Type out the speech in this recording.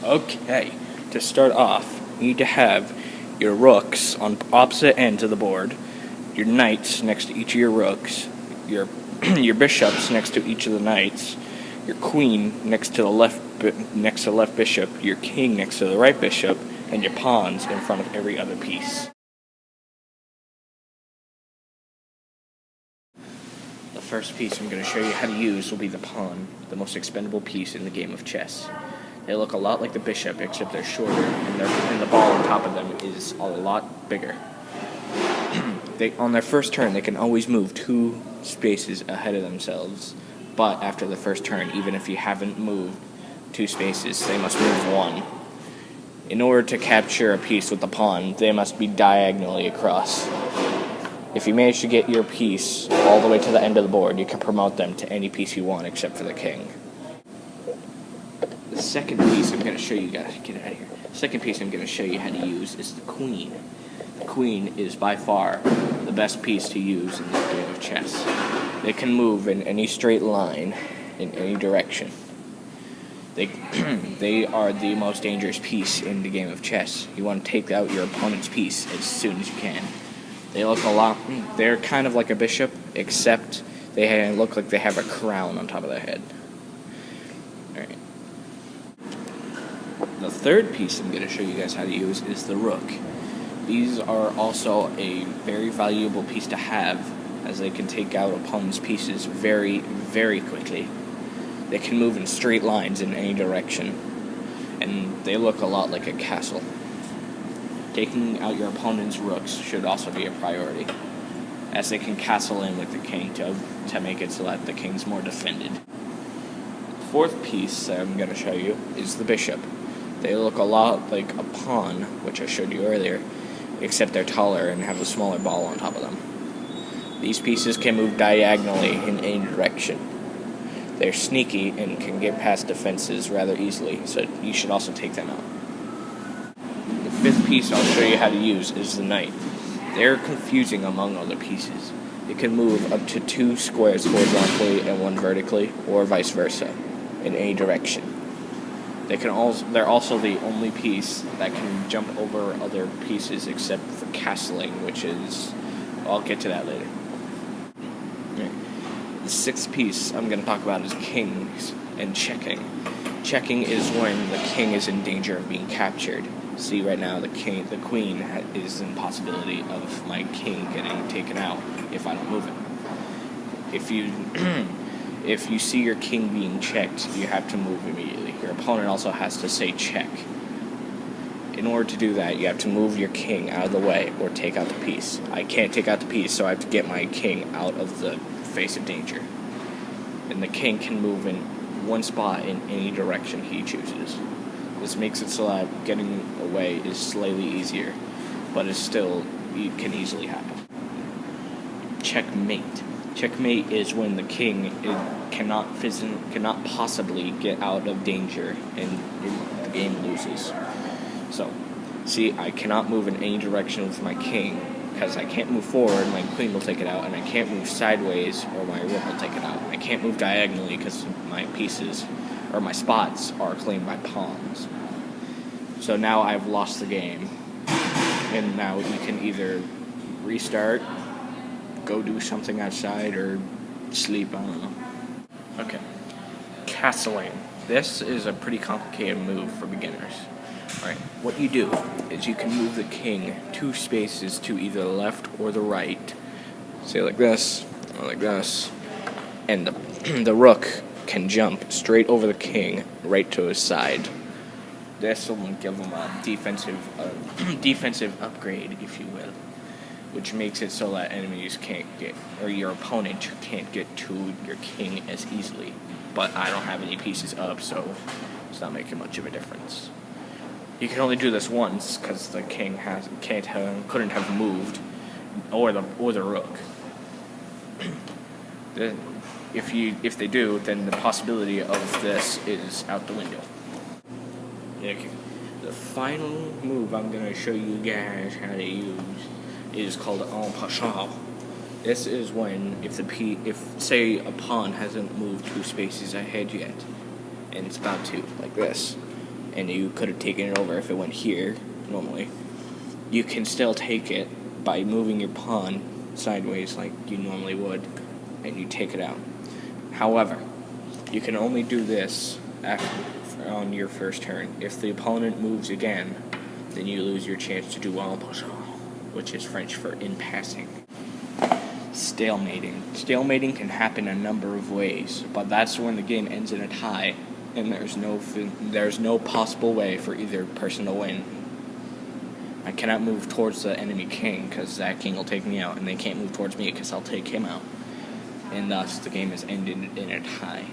Okay, to start off, you need to have your rooks on opposite ends of the board, your knights next to each of your rooks, your your bishops next to each of the knights, your queen next to the left bishop, your king next to the right bishop, and your pawns in front of every other piece. The first piece I'm going to show you how to use will be the pawn, the most expendable piece in the game of chess. They look a lot like the bishop, except they're shorter, and the ball on top of them is a lot bigger. On their first turn, they can always move 2 spaces ahead of themselves, but after the first turn, even if you haven't moved 2 spaces, they must move 1. In order to capture a piece with the pawn, they must be diagonally across. If you manage to get your piece all the way to the end of the board, you can promote them to any piece you want except for the king. The second piece I'm going to show you guys, get out of here. The second piece I'm going to show you how to use is the queen. The queen is by far the best piece to use in this game of chess. They can move in any straight line, in any direction. They are the most dangerous piece in the game of chess. You want to take out your opponent's piece as soon as you can. They're kind of like a bishop, except they look like they have a crown on top of their head. Alright. The third piece I'm going to show you guys how to use is the rook. These are also a very valuable piece to have, as they can take out opponents' pieces very, very quickly. They can move in straight lines in any direction, and they look a lot like a castle. Taking out your opponent's rooks should also be a priority, as they can castle in with the king to make it so that the king's more defended. The fourth piece that I'm going to show you is the bishop. They look a lot like a pawn, which I showed you earlier, except they're taller and have a smaller ball on top of them. These pieces can move diagonally in any direction. They're sneaky and can get past defenses rather easily, so you should also take them out. The fifth piece I'll show you how to use is the knight. They're confusing among other pieces. It can move up to 2 squares horizontally and 1 vertically, or vice versa, in any direction. They're also the only piece that can jump over other pieces except for castling, which is... I'll get to that later. Right. The sixth piece I'm going to talk about is kings and checking. Checking is when the king is in danger of being captured. See, right now the queen is in possibility of my king getting taken out if I don't move it. If you see your king being checked, you have to move immediately. Your opponent also has to say check. In order to do that, you have to move your king out of the way or take out the piece. I can't take out the piece, so I have to get my king out of the face of danger. And the king can move in 1 spot in any direction he chooses. This makes it so that getting away is slightly easier, but it can easily happen. Checkmate. Checkmate is when the king cannot possibly get out of danger and the game loses. So, see, I cannot move in any direction with my king because I can't move forward, my queen will take it out, and I can't move sideways or my rook will take it out. I can't move diagonally because my pieces or my spots are claimed by pawns. So now I've lost the game, and now you can either restart, go do something outside, or sleep, I don't know. Okay. Castling. This is a pretty complicated move for beginners. Alright, what you do is you can move the king 2 spaces to either the left or the right. Say like this, or like this. And the rook can jump straight over the king, right to his side. This will give him a defensive upgrade, if you will, which makes it so that enemies can't get, or your opponent can't get to your king as easily. But I don't have any pieces up, so it's not making much of a difference. You can only do this once because the king couldn't have moved, or the rook. If they do, then the possibility of this is out the window. Okay. The final move I'm going to show you guys how to use is called en passant. This is when if say a pawn hasn't moved 2 spaces ahead yet, and it's about to, like this, and you could have taken it over if it went here, normally, you can still take it by moving your pawn sideways like you normally would, and you take it out. However, you can only do this on your first turn. If the opponent moves again, then you lose your chance to do en passant, which is French for in passing. Stalemating. Stalemating can happen a number of ways, but that's when the game ends in a tie, and there's no possible way for either person to win. I cannot move towards the enemy king, because that king will take me out, and they can't move towards me, because I'll take him out. And thus, the game is ended in a tie.